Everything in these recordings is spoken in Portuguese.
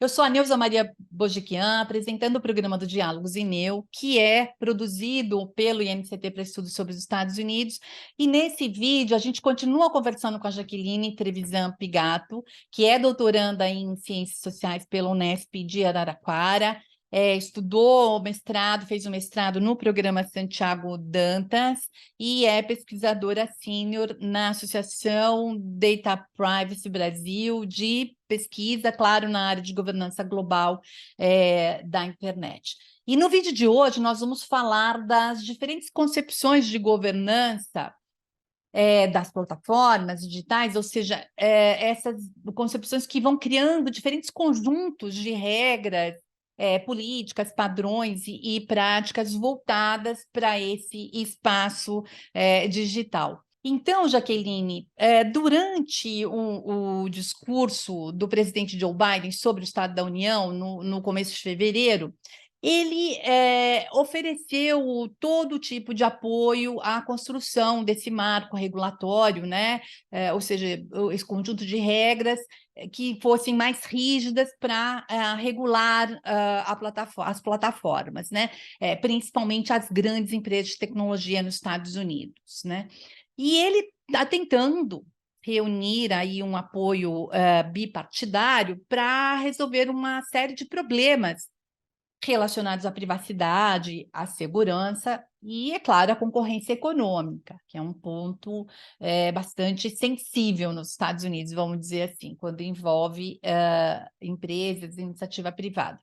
Eu sou a Neuza Maria Bojiquian, apresentando o programa do Diálogos INEU, que é produzido pelo INCT para Estudos sobre os Estados Unidos. E nesse vídeo a gente continua conversando com a Jaqueline Trevisan Pigato, que é doutoranda em Ciências Sociais pela Unesp de Araraquara, estudou mestrado, fez o mestrado no programa Santiago Dantas e é pesquisadora sênior na Associação Data Privacy Brasil de pesquisa, claro, na área de governança global da internet. E no vídeo de hoje nós vamos falar das diferentes concepções de governança das plataformas digitais, ou seja, essas concepções que vão criando diferentes conjuntos de regras, políticas, padrões e práticas voltadas para esse espaço digital. Então, Jaqueline, durante o discurso do presidente Joe Biden sobre o Estado da União, no começo de fevereiro, ele ofereceu todo tipo de apoio à construção desse marco regulatório, né? Ou seja, esse conjunto de regras que fossem mais rígidas para regular as plataformas, né? Principalmente as grandes empresas de tecnologia nos Estados Unidos, né? E ele está tentando reunir aí um apoio bipartidário para resolver uma série de problemas relacionados à privacidade, à segurança e, é claro, à concorrência econômica, que é um ponto bastante sensível nos Estados Unidos, vamos dizer assim, quando envolve empresas e iniciativa privada.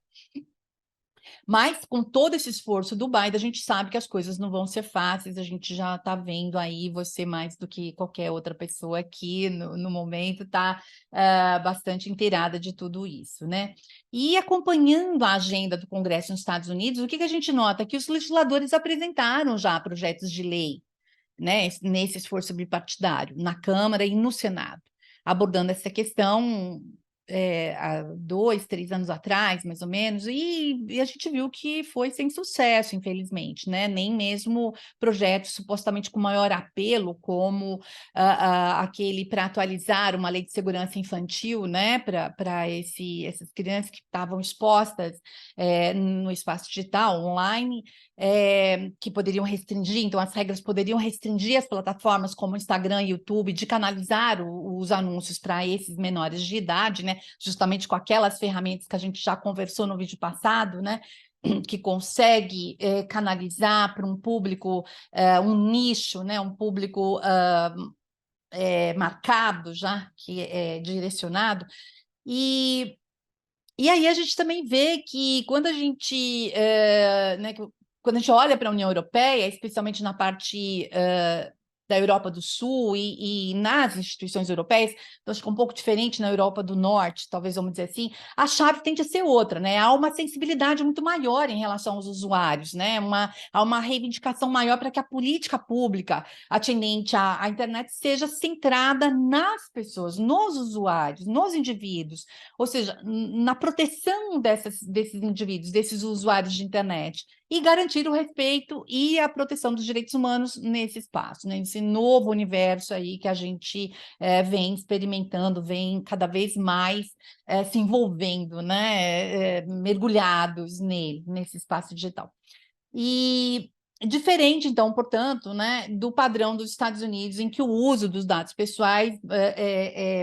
Mas, com todo esse esforço do Biden, a gente sabe que as coisas não vão ser fáceis, a gente já está vendo aí, você mais do que qualquer outra pessoa aqui no momento, está bastante inteirada de tudo isso, né? E acompanhando a agenda do Congresso nos Estados Unidos, o que a gente nota? Que os legisladores apresentaram já projetos de lei, né, nesse esforço bipartidário, na Câmara e no Senado, abordando essa questão há 2, 3 anos atrás, mais ou menos, e a gente viu que foi sem sucesso, infelizmente, né? Nem mesmo projetos supostamente com maior apelo, como aquele para atualizar uma lei de segurança infantil, né? Para essas crianças que estavam expostas no espaço digital, online, que poderiam restringir, então as regras poderiam restringir as plataformas como Instagram e YouTube de canalizar os anúncios para esses menores de idade, né? Justamente com aquelas ferramentas que a gente já conversou no vídeo passado, né? Que consegue canalizar para um público, um nicho, né? Um público marcado já, que é direcionado. E aí a gente também vê que quando a gente, né, quando a gente olha para a União Europeia, especialmente na parte da Europa do Sul e nas instituições europeias, então acho que é um pouco diferente na Europa do Norte, talvez vamos dizer assim, a chave tende a ser outra, né? Há uma sensibilidade muito maior em relação aos usuários, né? Há uma reivindicação maior para que a política pública atendente à internet seja centrada nas pessoas, nos usuários, nos indivíduos, ou seja, na proteção desses indivíduos, desses usuários de internet, e garantir o respeito e a proteção dos direitos humanos nesse espaço, né? Nesse novo universo aí que a gente vem experimentando, vem cada vez mais se envolvendo, né? Mergulhados nesse espaço digital. E diferente, então, portanto, né, do padrão dos Estados Unidos, em que o uso dos dados pessoais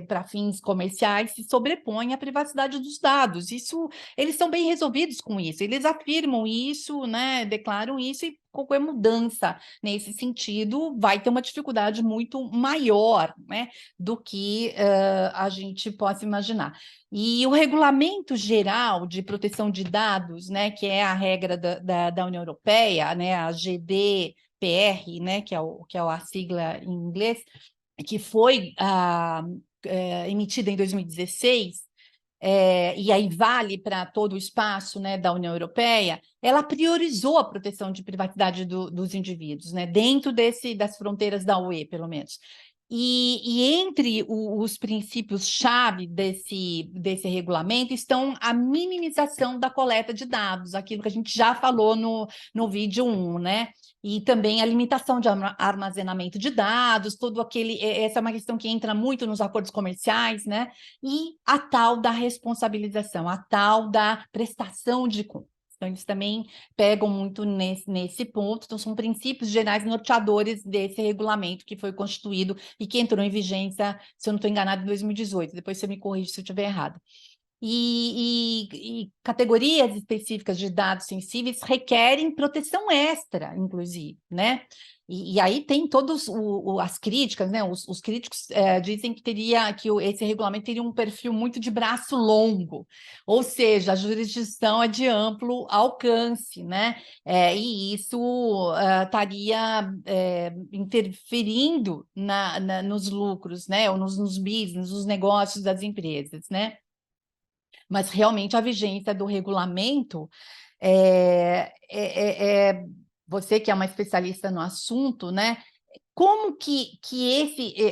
para fins comerciais se sobrepõe à privacidade dos dados. Isso, eles são bem resolvidos com isso, eles afirmam isso, né, declaram isso, e qualquer mudança nesse sentido vai ter uma dificuldade muito maior, né, do que a gente possa imaginar. E o Regulamento Geral de Proteção de Dados, né, que é a regra da União Europeia, né, a GDPR, né, que é a sigla em inglês, que foi emitida em 2016, e aí vale para todo o espaço, né, da União Europeia, ela priorizou a proteção de privacidade dos indivíduos, né, dentro das fronteiras da UE, pelo menos. E entre os princípios-chave desse regulamento estão a minimização da coleta de dados, aquilo que a gente já falou no vídeo 1, né? E também a limitação de armazenamento de dados, essa é uma questão que entra muito nos acordos comerciais, né? E a tal da responsabilização, a tal da prestação de contas. Então, eles também pegam muito nesse ponto. Então, são princípios gerais norteadores desse regulamento que foi constituído e que entrou em vigência, se eu não estou enganada, em 2018. Depois você me corrige se eu estiver errada. E categorias específicas de dados sensíveis requerem proteção extra, inclusive, né? E aí tem todas as críticas, né? Os críticos dizem que esse regulamento teria um perfil muito de braço longo, ou seja, a jurisdição é de amplo alcance, né? E isso estaria interferindo nos lucros, né? Ou nos business, nos negócios das empresas, né? Mas realmente a vigência do regulamento você que é uma especialista no assunto, né? Como que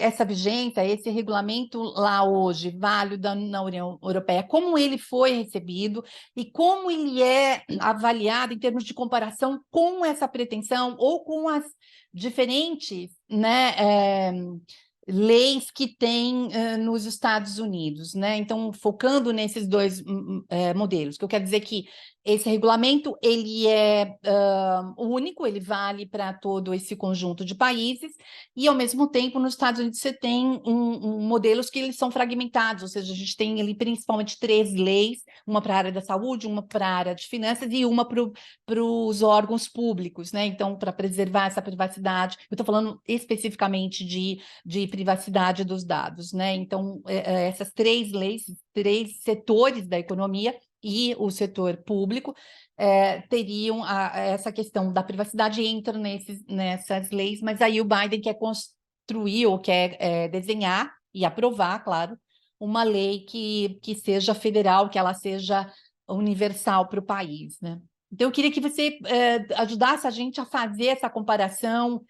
essa vigência, esse regulamento lá hoje, válido na União Europeia, como ele foi recebido e como ele é avaliado em termos de comparação com essa pretensão ou com as diferentes, né, leis que tem nos Estados Unidos, né? Então, focando nesses dois modelos, que eu quero dizer que esse regulamento ele é único, ele vale para todo esse conjunto de países, e ao mesmo tempo nos Estados Unidos você tem modelos que eles são fragmentados, ou seja, a gente tem ali principalmente 3 leis, uma para a área da saúde, uma para a área de finanças e uma para os órgãos públicos, né? Então, para preservar essa privacidade, eu estou falando especificamente de privacidade dos dados, né? Então, essas 3 leis, 3 setores da economia e o setor público teriam essa questão da privacidade entra nessas leis, mas aí o Biden quer construir ou quer desenhar e aprovar, claro, uma lei que seja federal, que ela seja universal para o país, né? Então, eu queria que você ajudasse a gente a fazer essa comparação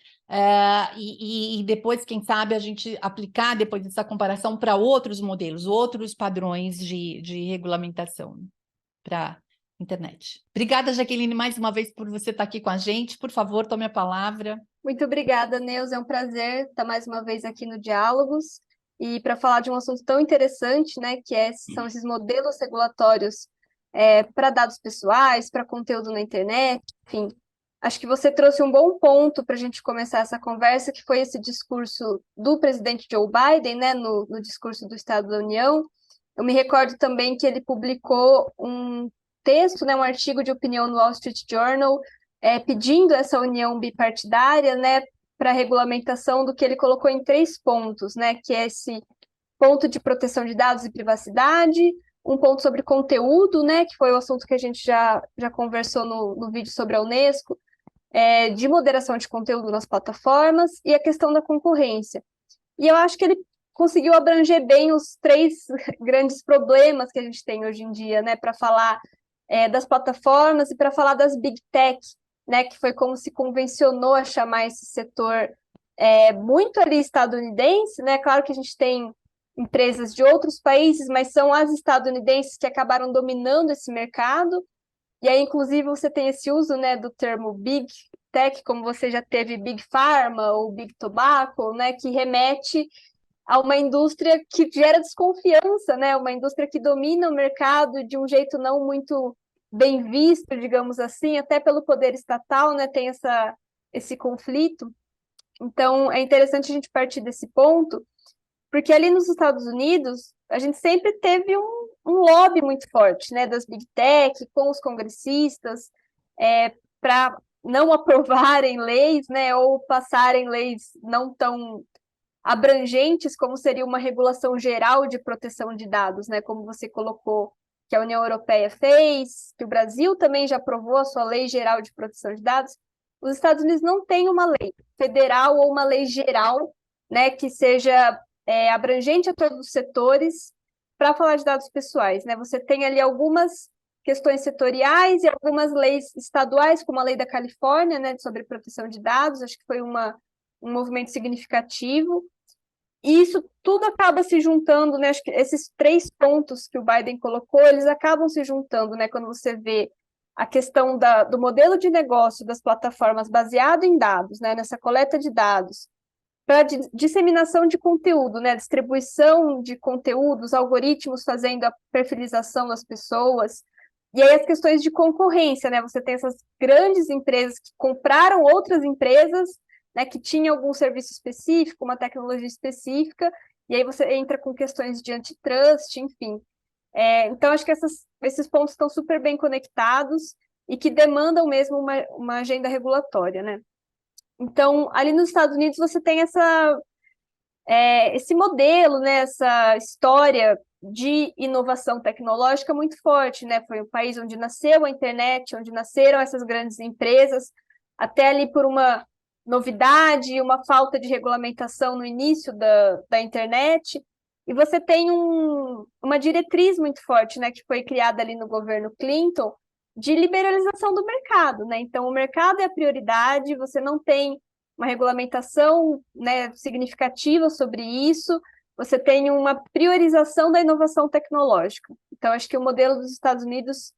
e depois, quem sabe, a gente aplicar depois dessa comparação para outros modelos, outros padrões de regulamentação para a internet. Obrigada, Jaqueline, mais uma vez por você estar aqui com a gente. Por favor, tome a palavra. Muito obrigada, Neuza. É um prazer estar mais uma vez aqui no Diálogos e para falar de um assunto tão interessante, né, são esses modelos regulatórios para dados pessoais, para conteúdo na internet, enfim. Acho que você trouxe um bom ponto para a gente começar essa conversa, que foi esse discurso do presidente Joe Biden, né, no discurso do Estado da União. Eu me recordo também que ele publicou um texto, né, um artigo de opinião no Wall Street Journal, pedindo essa união bipartidária, né, para a regulamentação do que ele colocou em 3 pontos, né, que é esse ponto de proteção de dados e privacidade, um ponto sobre conteúdo, né, que foi o assunto que a gente já conversou no vídeo sobre a Unesco, de moderação de conteúdo nas plataformas e a questão da concorrência. E eu acho que ele conseguiu abranger bem os 3 grandes problemas que a gente tem hoje em dia, né, para falar das plataformas e para falar das big tech, né, que foi como se convencionou a chamar esse setor muito ali estadunidense, né? Claro que a gente tem empresas de outros países, mas são as estadunidenses que acabaram dominando esse mercado. E aí, inclusive, você tem esse uso, né, do termo Big Tech, como você já teve Big Pharma ou Big Tobacco, né, que remete a uma indústria que gera desconfiança, né, uma indústria que domina o mercado de um jeito não muito bem visto, digamos assim, até pelo poder estatal, né, tem esse conflito. Então, é interessante a gente partir desse ponto, porque ali nos Estados Unidos, a gente sempre teve um lobby muito forte, né, das Big Tech, com os congressistas, para não aprovarem leis, né, ou passarem leis não tão abrangentes como seria uma regulação geral de proteção de dados, né, como você colocou, que a União Europeia fez, que o Brasil também já aprovou a sua Lei Geral de Proteção de Dados. Os Estados Unidos não têm uma lei federal ou uma lei geral, né, que seja abrangente a todos os setores para falar de dados pessoais, né? Você tem ali algumas questões setoriais e algumas leis estaduais, como a lei da Califórnia, né, sobre proteção de dados, acho que foi um movimento significativo, E isso tudo acaba se juntando, né? Acho que esses 3 pontos que o Biden colocou, eles acabam se juntando, né? Quando você vê a questão do modelo de negócio das plataformas baseado em dados, né? Nessa coleta de dados, para disseminação de conteúdo, né? Distribuição de conteúdos, algoritmos fazendo a perfilização das pessoas. E aí as questões de concorrência, né? Você tem essas grandes empresas que compraram outras empresas, né, que tinham algum serviço específico, uma tecnologia específica, e aí você entra com questões de antitrust, enfim. Então, acho que esses pontos estão super bem conectados e que demandam mesmo uma agenda regulatória, né? Então, ali nos Estados Unidos, você tem esse modelo, né, essa história de inovação tecnológica muito forte, né? Foi o país onde nasceu a internet, onde nasceram essas grandes empresas, até ali por uma novidade e uma falta de regulamentação no início da internet. E você tem uma diretriz muito forte, né, que foi criada ali no governo Clinton, de liberalização do mercado, né? Então, o mercado é a prioridade, você não tem uma regulamentação, né, significativa sobre isso, você tem uma priorização da inovação tecnológica. Então, acho que o modelo dos Estados Unidos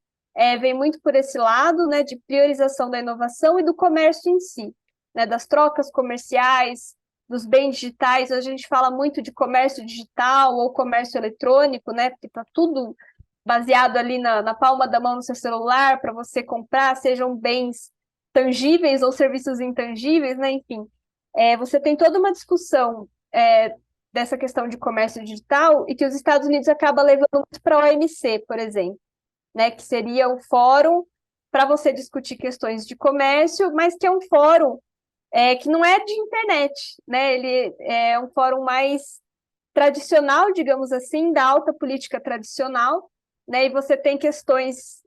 vem muito por esse lado, né, de priorização da inovação e do comércio em si, né, das trocas comerciais, dos bens digitais. Hoje a gente fala muito de comércio digital ou comércio eletrônico, né, porque está tudo baseado ali na palma da mão no seu celular para você comprar, sejam bens tangíveis ou serviços intangíveis, né? Enfim, você tem toda uma discussão dessa questão de comércio digital e que os Estados Unidos acaba levando muito para a OMC, por exemplo, né? Que seria o fórum para você discutir questões de comércio, mas que é um fórum que não é de internet, né? Ele é um fórum mais tradicional, digamos assim, da alta política tradicional, né? E você tem questões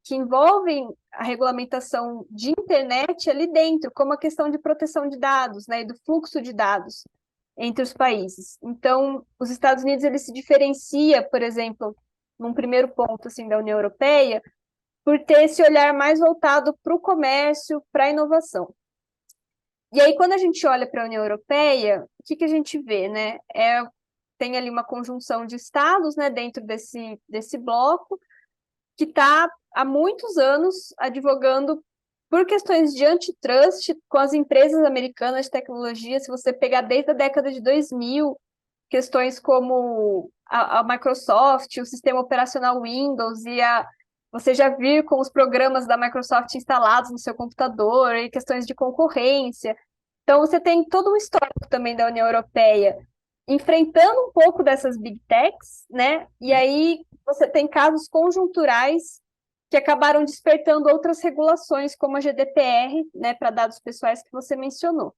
que envolvem a regulamentação de internet ali dentro, como a questão de proteção de dados, né? E do fluxo de dados entre os países. Então, os Estados Unidos ele se diferencia, por exemplo, num primeiro ponto assim da União Europeia, por ter esse olhar mais voltado para o comércio, para a inovação. E aí, quando a gente olha para a União Europeia, o que a gente vê, né? Tem ali uma conjunção de estados, né, dentro desse bloco, que está há muitos anos advogando por questões de antitrust com as empresas americanas de tecnologia. Se você pegar desde a década de 2000, questões como a Microsoft, o sistema operacional Windows você já vir com os programas da Microsoft instalados no seu computador, e questões de concorrência. Então, você tem todo um histórico também da União Europeia enfrentando um pouco dessas big techs, né? E aí você tem casos conjunturais que acabaram despertando outras regulações, como a GDPR, né, para dados pessoais que você mencionou.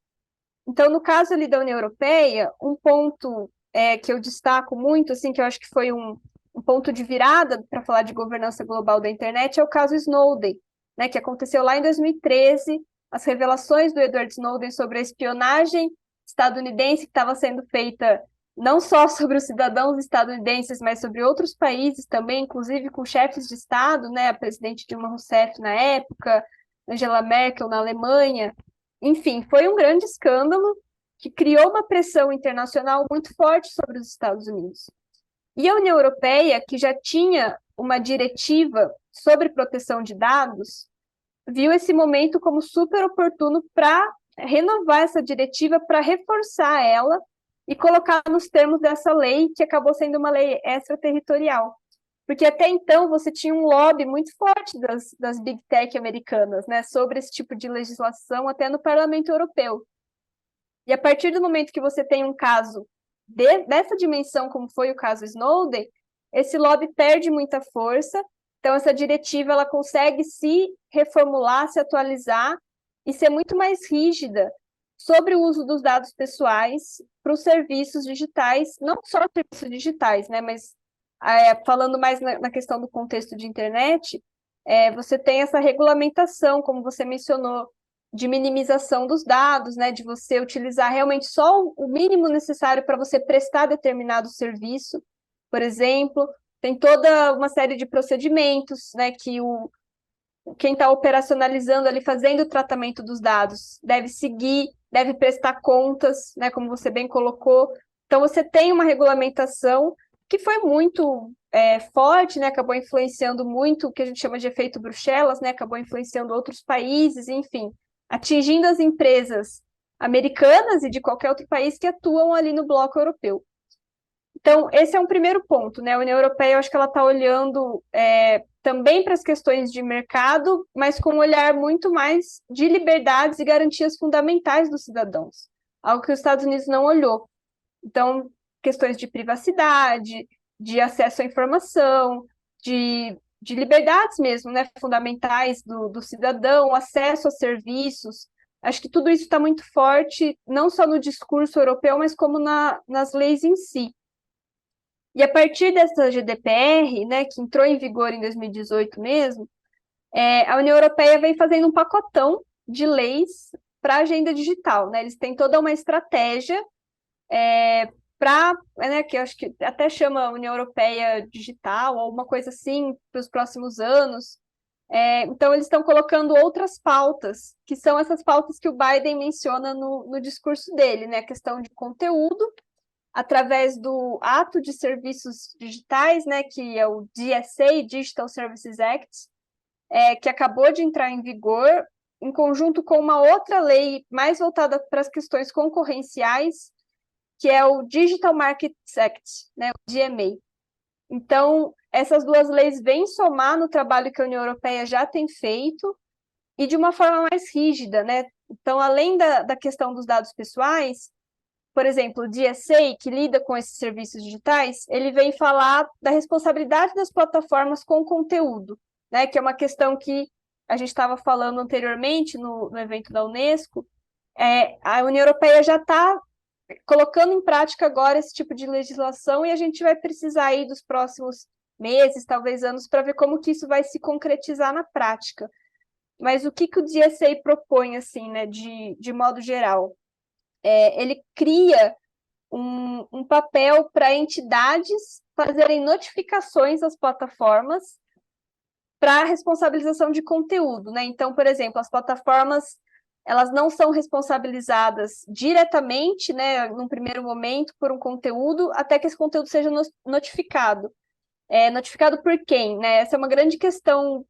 Então, no caso ali da União Europeia, um ponto que eu destaco muito, assim, que eu acho que foi um ponto de virada para falar de governança global da internet, é o caso Snowden, né, que aconteceu lá em 2013, as revelações do Edward Snowden sobre a espionagem estadunidense que estava sendo feita não só sobre os cidadãos estadunidenses, mas sobre outros países também, inclusive com chefes de Estado, né, a presidente Dilma Rousseff na época, Angela Merkel na Alemanha. Enfim, foi um grande escândalo que criou uma pressão internacional muito forte sobre os Estados Unidos. E a União Europeia, que já tinha uma diretiva sobre proteção de dados, viu esse momento como super oportuno para renovar essa diretiva, para reforçar ela e colocar nos termos dessa lei, que acabou sendo uma lei extraterritorial. Porque até então você tinha um lobby muito forte das big tech americanas, né, sobre esse tipo de legislação, até no Parlamento Europeu. E a partir do momento que você tem um caso dessa dimensão, como foi o caso Snowden, esse lobby perde muita força. Então, essa diretiva ela consegue se reformular, se atualizar e ser muito mais rígida sobre o uso dos dados pessoais para os serviços digitais, não só serviços digitais, né, mas falando mais na questão do contexto de internet, você tem essa regulamentação, como você mencionou, de minimização dos dados, né, de você utilizar realmente só o mínimo necessário para você prestar determinado serviço, por exemplo. Tem toda uma série de procedimentos, né, que quem está operacionalizando ali, fazendo o tratamento dos dados, deve seguir, deve prestar contas, né, como você bem colocou, Então, você tem uma regulamentação que foi muito forte, né? Acabou influenciando muito o que a gente chama de efeito Bruxelas, né? Acabou influenciando outros países, enfim, atingindo as empresas americanas e de qualquer outro país que atuam ali no bloco europeu. Então, esse é um primeiro ponto, né? A União Europeia, eu acho que ela está olhando também para as questões de mercado, mas com um olhar muito mais de liberdades e garantias fundamentais dos cidadãos, algo que os Estados Unidos não olhou. Então, questões de privacidade, de acesso à informação, de liberdades mesmo, né, fundamentais do cidadão, acesso a serviços. Acho que tudo isso está muito forte, não só no discurso europeu, mas como nas leis em si. E a partir dessa GDPR, né, que entrou em vigor em 2018 mesmo, a União Europeia vem fazendo um pacotão de leis para a agenda digital, né? Eles têm toda uma estratégia para, né, que eu acho que até chama União Europeia Digital, ou alguma coisa assim, para os próximos anos. Então, eles estão colocando outras pautas, que são essas pautas que o Biden menciona no discurso dele, né? A questão de conteúdo, através do Ato de Serviços Digitais, né, que é o DSA, Digital Services Act, que acabou de entrar em vigor, em conjunto com uma outra lei mais voltada para as questões concorrenciais, que é o Digital Markets Act, né, o DMA. Então, essas duas leis vêm somar no trabalho que a União Europeia já tem feito e de uma forma mais rígida, né? Então, além da questão dos dados pessoais, por exemplo, o DSA, que lida com esses serviços digitais, ele vem falar da responsabilidade das plataformas com o conteúdo, né? Que é uma questão que a gente estava falando anteriormente no evento da Unesco. A União Europeia já está colocando em prática agora esse tipo de legislação e a gente vai precisar aí dos próximos meses, talvez anos, para ver como que isso vai se concretizar na prática. Mas o que o DSA propõe, assim, né, de modo geral? Ele cria um papel para entidades fazerem notificações às plataformas para responsabilização de conteúdo, né? Então, por exemplo, as plataformas elas não são responsabilizadas diretamente, né, num primeiro momento, por um conteúdo, até que esse conteúdo seja notificado. Notificado por quem, né? Essa é uma grande questão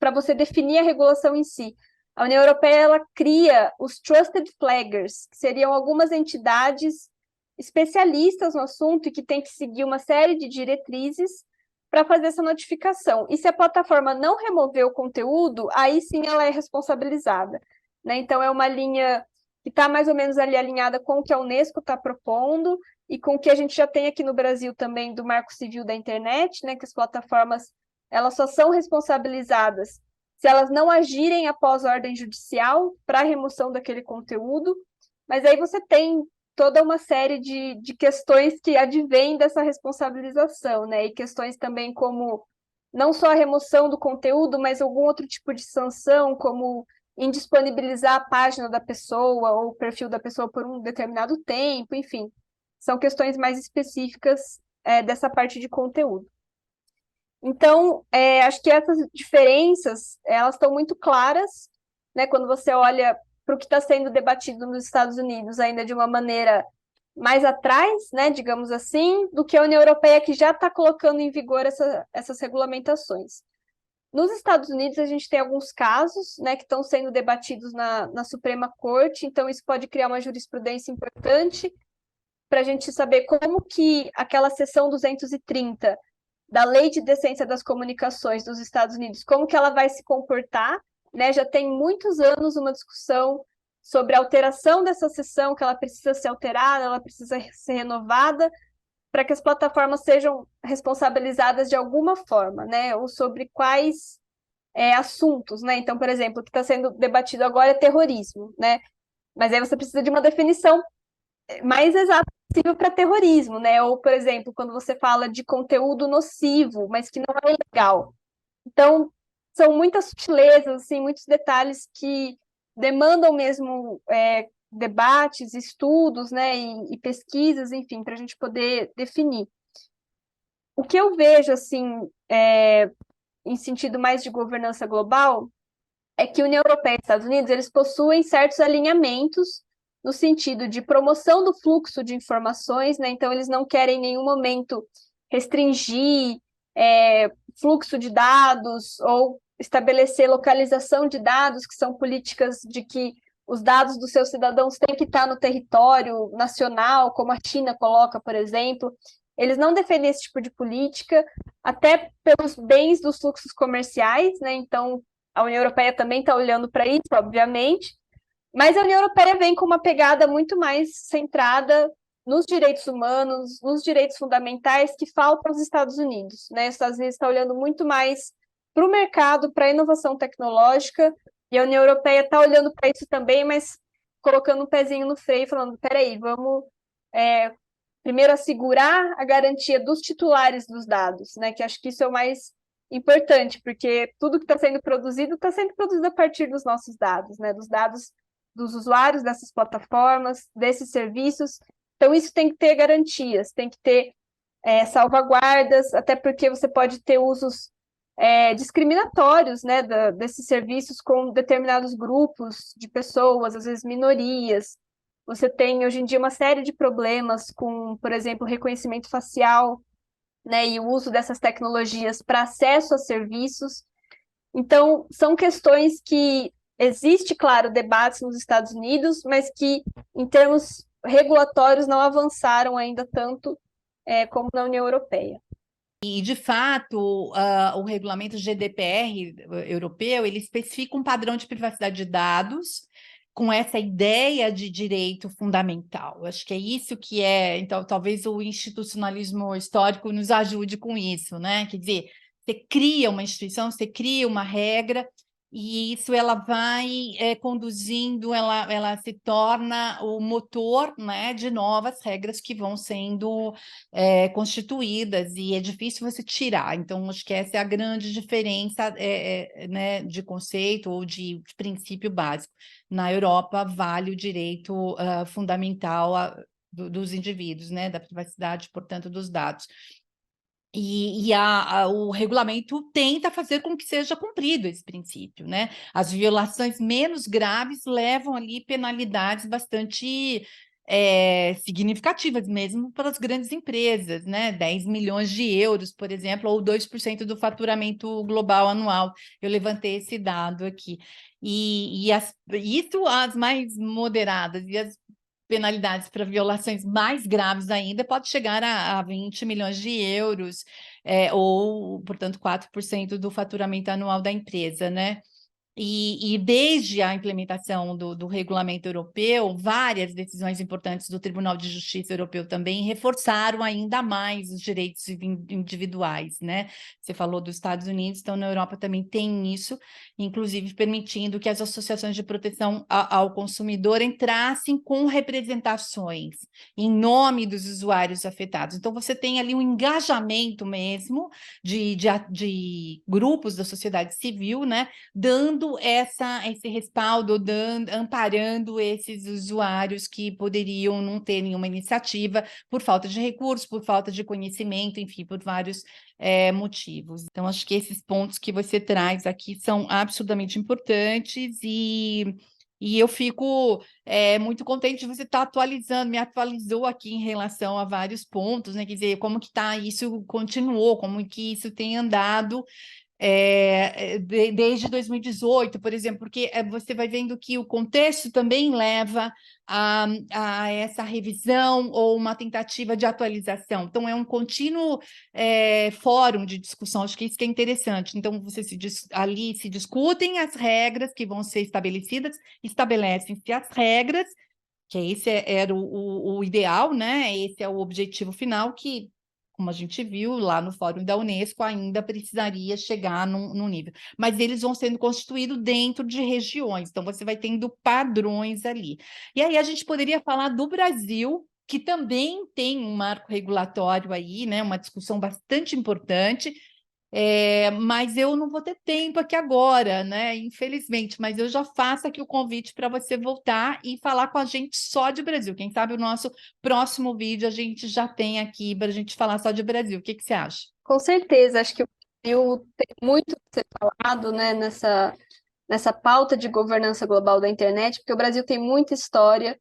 para você definir a regulação em si. A União Europeia ela cria os Trusted Flaggers, que seriam algumas entidades especialistas no assunto e que têm que seguir uma série de diretrizes para fazer essa notificação. E se a plataforma não remover o conteúdo, aí sim ela é responsabilizada, né? Então, é uma linha que está mais ou menos ali alinhada com o que a Unesco está propondo e com o que a gente já tem aqui no Brasil também do Marco Civil da Internet, né? Que as plataformas elas só são responsabilizadas se elas não agirem após ordem judicial para a remoção daquele conteúdo. Mas aí você tem toda uma série de questões que advêm dessa responsabilização, né? E questões também como não só a remoção do conteúdo, mas algum outro tipo de sanção, como indisponibilizar a página da pessoa ou o perfil da pessoa por um determinado tempo, enfim. São questões mais específicas dessa parte de conteúdo. Então, acho que essas diferenças, elas estão muito claras, né, quando você olha para o que está sendo debatido nos Estados Unidos, ainda de uma maneira mais atrás, né, digamos assim, do que a União Europeia, que já está colocando em vigor essas regulamentações. Nos Estados Unidos, a gente tem alguns casos, né, que estão sendo debatidos na Suprema Corte, então isso pode criar uma jurisprudência importante para a gente saber como que aquela seção 230 da Lei de Decência das Comunicações dos Estados Unidos, como que ela vai se comportar, né? Já tem muitos anos uma discussão sobre a alteração dessa seção, que ela precisa ser alterada, ela precisa ser renovada, para que as plataformas sejam responsabilizadas de alguma forma, né? Ou sobre quais assuntos, né? Então, por exemplo, o que está sendo debatido agora é terrorismo, né? Mas aí você precisa de uma definição mais exata possível para terrorismo, né? Ou, por exemplo, quando você fala de conteúdo nocivo, mas que não é legal. Então, são muitas sutilezas, assim, muitos detalhes que demandam mesmo debates, estudos, né, e pesquisas, enfim, para a gente poder definir. O que eu vejo, assim, em sentido mais de governança global, é que a União Europeia e Estados Unidos, eles possuem certos alinhamentos no sentido de promoção do fluxo de informações, né? Então, eles não querem em nenhum momento restringir fluxo de dados ou estabelecer localização de dados, que são políticas de que os dados dos seus cidadãos têm que estar no território nacional, como a China coloca, por exemplo. Eles não defendem esse tipo de política, até pelos bens dos fluxos comerciais, né? Então, a União Europeia também está olhando para isso, obviamente, mas a União Europeia vem com uma pegada muito mais centrada nos direitos humanos, nos direitos fundamentais que faltam aos Estados Unidos, né? Os Estados Unidos está olhando muito mais para o mercado, para a inovação tecnológica, e a União Europeia está olhando para isso também, mas colocando um pezinho no freio, falando, peraí, vamos primeiro assegurar a garantia dos titulares dos dados, né? Que acho que isso é o mais importante, porque tudo que está sendo produzido a partir dos nossos dados, né? Dos dados dos usuários dessas plataformas, desses serviços. Então, isso tem que ter garantias, tem que ter salvaguardas, até porque você pode ter usos discriminatórios, né, desses serviços com determinados grupos de pessoas, às vezes minorias. Você tem, hoje em dia, uma série de problemas com, por exemplo, reconhecimento facial, né, e o uso dessas tecnologias para acesso a serviços. Então, são questões que existe, claro, debates nos Estados Unidos, mas que, em termos regulatórios, não avançaram ainda tanto como na União Europeia. E, de fato, o regulamento GDPR europeu, ele especifica um padrão de privacidade de dados com essa ideia de direito fundamental. Acho que é isso que então, talvez o institucionalismo histórico nos ajude com isso, né? Quer dizer, você cria uma instituição, você cria uma regra, e isso ela vai conduzindo, ela se torna o motor, né, de novas regras que vão sendo constituídas, e é difícil você tirar. Então, acho que essa é a grande diferença né, de conceito ou de princípio básico. Na Europa, vale o direito fundamental dos indivíduos, né, da privacidade, portanto, dos dados. E o regulamento tenta fazer com que seja cumprido esse princípio, né? As violações menos graves levam ali penalidades bastante significativas mesmo para as grandes empresas, né? 10 milhões de euros, por exemplo, ou 2% do faturamento global anual. Eu levantei esse dado aqui. Isso as mais moderadas, e as penalidades para violações mais graves ainda pode chegar a 20 milhões de euros, ou, portanto, 4% do faturamento anual da empresa, né? E desde a implementação do regulamento europeu, várias decisões importantes do Tribunal de Justiça Europeu também reforçaram ainda mais os direitos individuais, né? Você falou dos Estados Unidos, então na Europa também tem isso, inclusive permitindo que as associações de proteção ao consumidor entrassem com representações em nome dos usuários afetados. Então você tem ali um engajamento mesmo de grupos da sociedade civil, né? Dando esse respaldo, amparando esses usuários que poderiam não ter nenhuma iniciativa por falta de recursos, por falta de conhecimento, enfim, por vários motivos. Então, acho que esses pontos que você traz aqui são absolutamente importantes, e eu fico muito contente de você estar atualizando, me atualizou aqui em relação a vários pontos, né? Quer dizer, como que isso continuou, como que isso tem andado desde 2018, por exemplo, porque você vai vendo que o contexto também leva a essa revisão ou uma tentativa de atualização. Então, é um contínuo fórum de discussão, acho que isso que é interessante. Então, ali se discutem as regras que vão ser estabelecidas, estabelecem-se as regras, que esse era o ideal, né? Esse é o objetivo final, que, como a gente viu lá no Fórum da Unesco, ainda precisaria chegar num nível. Mas eles vão sendo constituídos dentro de regiões, então você vai tendo padrões ali. E aí a gente poderia falar do Brasil, que também tem um marco regulatório aí, né, uma discussão bastante importante, mas eu não vou ter tempo aqui agora, né? Infelizmente, mas eu já faço aqui o convite para você voltar e falar com a gente só de Brasil. Quem sabe o nosso próximo vídeo a gente já tem aqui para a gente falar só de Brasil. O que você acha? Com certeza, acho que o Brasil tem muito a ser falado, né, nessa pauta de governança global da internet, porque o Brasil tem muita história,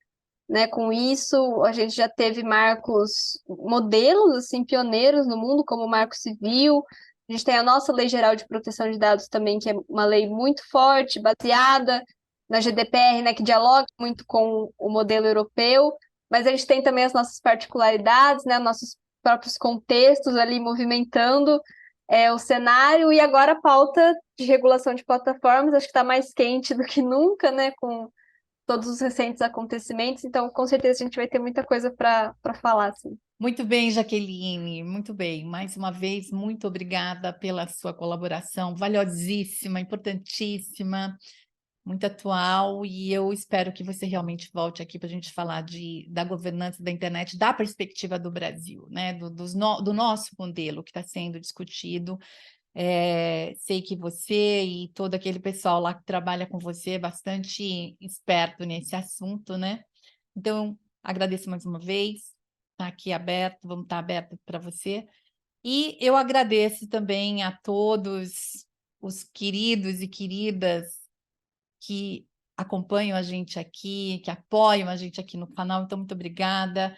né? Com isso, a gente já teve marcos, modelos, assim, pioneiros no mundo, como o Marco Civil. A gente tem a nossa Lei Geral de Proteção de Dados também, que é uma lei muito forte, baseada na GDPR, né? Que dialoga muito com o modelo europeu. Mas a gente tem também as nossas particularidades, né? Nossos próprios contextos ali movimentando o cenário. E agora a pauta de regulação de plataformas, acho que está mais quente do que nunca, né? Com todos os recentes acontecimentos, então com certeza a gente vai ter muita coisa para falar, assim. Muito bem, Jaqueline, muito bem. Mais uma vez, muito obrigada pela sua colaboração, valiosíssima, importantíssima, muito atual, e eu espero que você realmente volte aqui para a gente falar da governança da internet, da perspectiva do Brasil, né? Do nosso modelo que está sendo discutido. Sei que você e todo aquele pessoal lá que trabalha com você é bastante esperto nesse assunto, né? Então, agradeço mais uma vez, está aqui aberto, vamos estar aberto para você. E eu agradeço também a todos os queridos e queridas que acompanham a gente aqui, que apoiam a gente aqui no canal, então muito obrigada.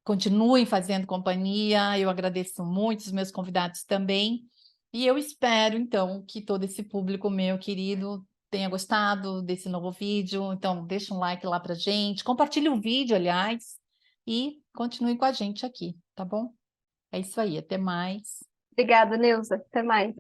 Continuem fazendo companhia, eu agradeço muito, os meus convidados também. E eu espero, então, que todo esse público meu querido tenha gostado desse novo vídeo. Então, deixa um like lá pra gente, compartilhe o vídeo, aliás, e continue com a gente aqui, tá bom? É isso aí, até mais. Obrigada, Neuza. Até mais.